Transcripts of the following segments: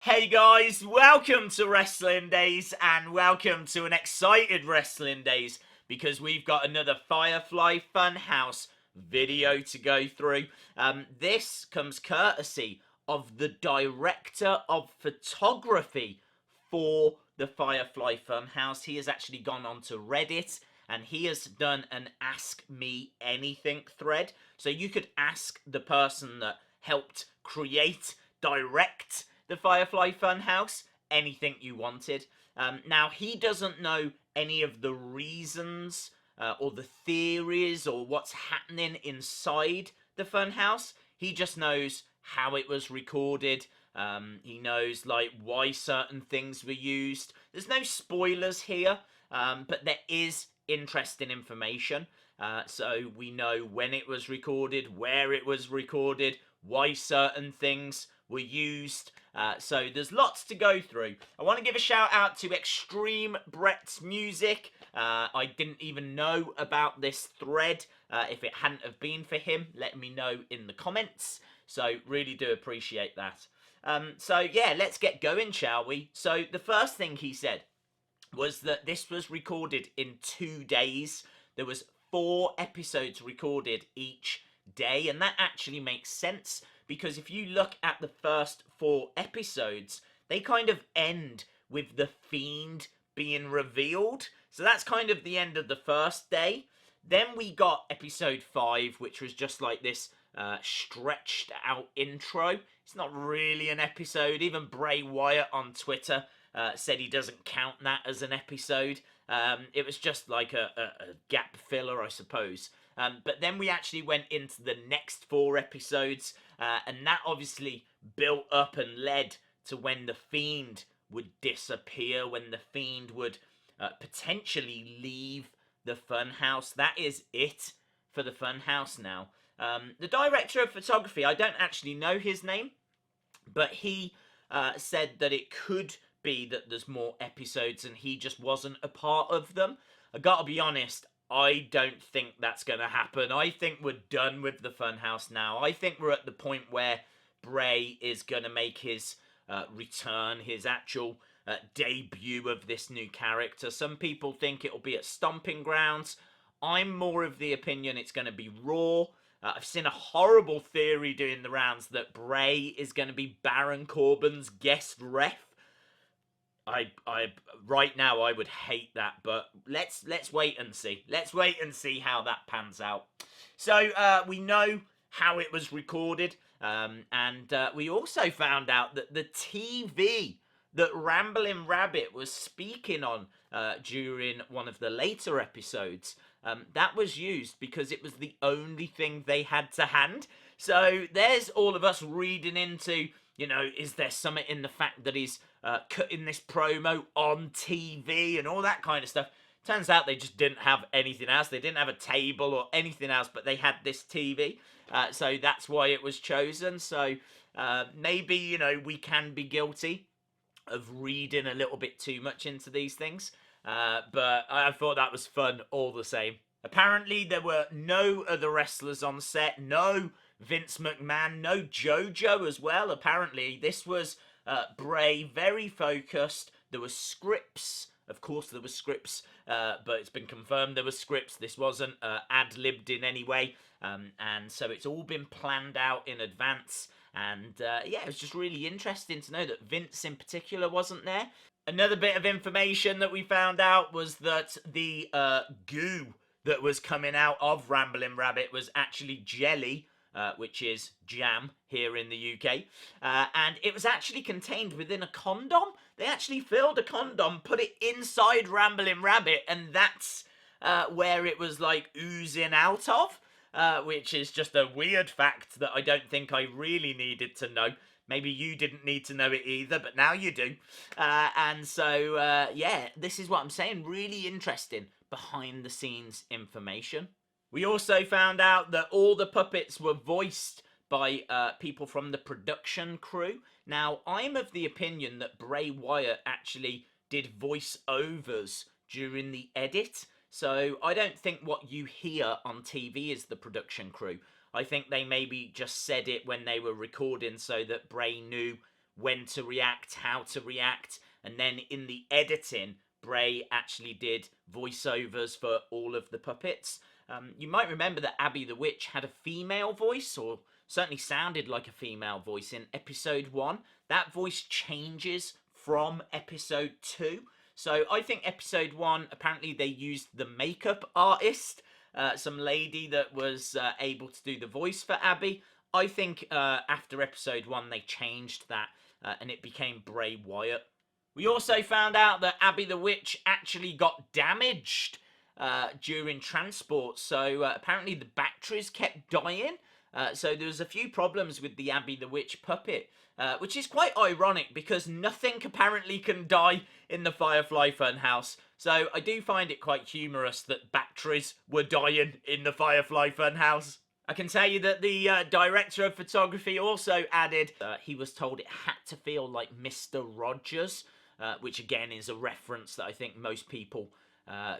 Hey guys, welcome to Wrestling Days and welcome to an excited Wrestling Days because we've got another Firefly Fun House video to go through. This comes courtesy of the director of photography for the Firefly Fun House. He has actually gone onto Reddit and he has done an Ask Me Anything thread. So you could ask the person that helped create, direct the Firefly Funhouse anything you wanted. Now, he doesn't know any of the reasons or the theories or what's happening inside the Funhouse. He just knows how it was recorded. He knows like why certain things were used. There's no spoilers here, but there is interesting information. So we know when it was recorded, where it was recorded, why certain things were used. So there's lots to go through. I want to give a shout out to Extreme Brett's Music. I didn't even know about this thread. If it hadn't have been for him, let me know in the comments. So really do appreciate that. So yeah, let's get going, shall we? So the first thing he said was that this was recorded in 2 days. There was 4 episodes recorded each day, and that actually makes sense because if you look at the first 4 episodes, they kind of end with the Fiend being revealed. So that's kind of the end of the first day. Then we got episode 5, which was just like this stretched out intro. It's not really an episode. Even Bray Wyatt on Twitter said he doesn't count that as an episode. It was just like a gap filler, I suppose. But then we actually went into the next 4 episodes, and that obviously built up and led to when the Fiend would disappear, when the Fiend would potentially leave the Funhouse. That is it for the Funhouse now. The director of photography, I don't actually know his name, but he said that it could be that there's more episodes and he just wasn't a part of them. I gotta be honest, I don't think that's gonna happen. I think we're done with the Funhouse now. I think we're at the point where Bray is gonna make his return, his actual debut of this new character. Some people think it'll be at Stomping Grounds. I'm more of the opinion it's gonna be Raw. I've seen a horrible theory doing the rounds that Bray is going to be Baron Corbin's guest ref. Right now I would hate that, but let's wait and see. Let's wait and see how that pans out. So we know how it was recorded, and we also found out that the TV that Ramblin' Rabbit was speaking on during one of the later episodes, that was used because it was the only thing they had to hand. So there's all of us reading into, you know, is there something in the fact that he's cutting this promo on TV and all that kind of stuff. Turns out they just didn't have anything else. They didn't have a table or anything else, but they had this TV. So that's why it was chosen. So maybe, you know, we can be guilty of reading a little bit too much into these things. But I thought that was fun all the same. Apparently there were no other wrestlers on set. No Vince McMahon, no JoJo as well. Apparently this was Bray, very focused. There were scripts. Of course there were scripts, but it's been confirmed there were scripts. This wasn't ad-libbed in any way. And so it's all been planned out in advance. And yeah, it was just really interesting to know that Vince in particular wasn't there. Another bit of information that we found out was that the goo that was coming out of Ramblin' Rabbit was actually jelly, which is jam here in the UK. And it was actually contained within a condom. They actually filled a condom, put it inside Ramblin' Rabbit, and that's where it was like oozing out of. Which is just a weird fact that I don't think I really needed to know. Maybe you didn't need to know it either, but now you do. And so, yeah, this is what I'm saying. Really interesting behind the scenes information. We also found out that all the puppets were voiced by people from the production crew. Now, I'm of the opinion that Bray Wyatt actually did voiceovers during the edit. So I don't think what you hear on TV is the production crew. I think they maybe just said it when they were recording so that Bray knew when to react, how to react, and then in the editing, Bray actually did voiceovers for all of the puppets. You might remember that Abby the Witch had a female voice, or certainly sounded like a female voice in episode 1. That voice changes from episode 2. So I think episode 1, apparently they used the makeup artist, some lady that was able to do the voice for Abby. I think after episode 1 they changed that and it became Bray Wyatt. We also found out that Abby the Witch actually got damaged during transport, so apparently the batteries kept dying. So there was a few problems with the Abby the Witch puppet, which is quite ironic because nothing apparently can die in the Firefly Fun House. So I do find it quite humorous that batteries were dying in the Firefly Fun House. I can tell you that the director of photography also added he was told it had to feel like Mr. Rogers, which again is a reference that I think most people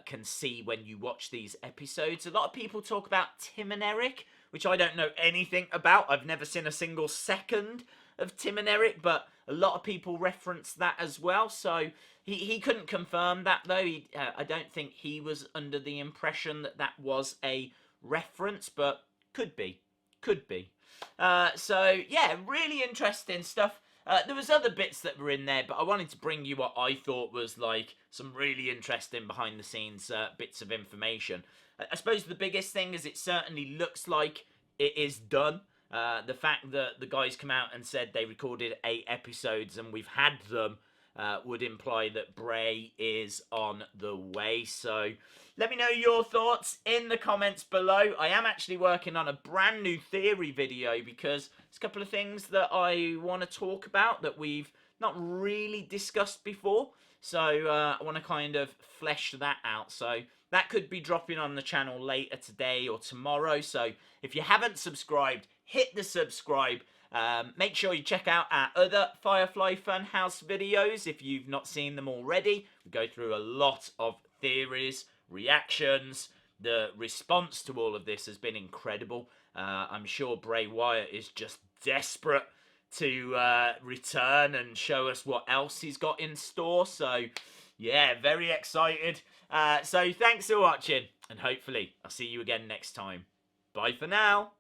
can see when you watch these episodes. A lot of people talk about Tim and Eric, which I don't know anything about. I've never seen a single second of Tim and Eric, but a lot of people reference that as well. So he couldn't confirm that, though. I don't think he was under the impression that that was a reference, but could be. Could be. So, yeah, really interesting stuff. There was other bits that were in there, but I wanted to bring you what I thought was, like, some really interesting behind-the-scenes bits of information. I suppose the biggest thing is it certainly looks like it is done. The fact that the guys come out and said they recorded 8 episodes and we've had them would imply that Bray is on the way. So let me know your thoughts in the comments below. I am actually working on a brand new theory video because there's a couple of things that I want to talk about that we've not really discussed before. So I want to kind of flesh that out. So that could be dropping on the channel later today or tomorrow. So if you haven't subscribed, hit the subscribe. Make sure you check out our other Firefly Fun House videos if you've not seen them already. We go through a lot of theories, reactions. The response to all of this has been incredible. I'm sure Bray Wyatt is just desperate to return and show us what else he's got in store. So, yeah, very excited. So, thanks for watching, and hopefully I'll see you again next time. Bye for now.